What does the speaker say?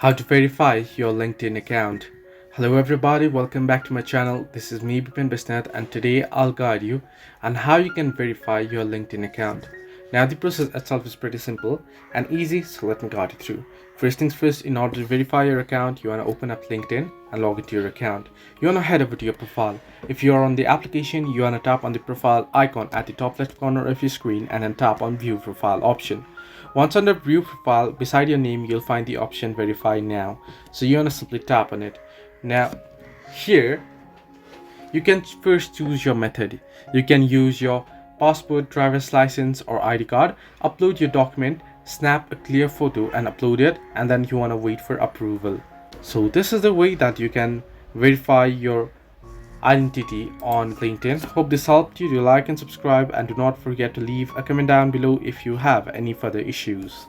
How to verify your LinkedIn account. Hello everybody, welcome back to my channel. This is me Bipin Bisnath, and today I'll guide you on how you can verify your LinkedIn account. Now the process itself is pretty simple and easy, so let me guide you through. First things first, in order to verify your account, you want to open up LinkedIn and log into your account. You want to head over to your profile. If you are on the application, you want to tap on the profile icon at the top left corner of your screen and then tap on view profile option. Once under view profile, beside your name, you'll find the option verify now. So you want to simply tap on it. Now, here, you can first choose your method. You can use your passport, driver's license, or ID card, upload your document, snap a clear photo and upload it, and then you want to wait for approval. So this is the way that you can verify your identity on LinkedIn. Hope this helped you. Do like and subscribe, and do not forget to leave a comment down below if you have any further issues.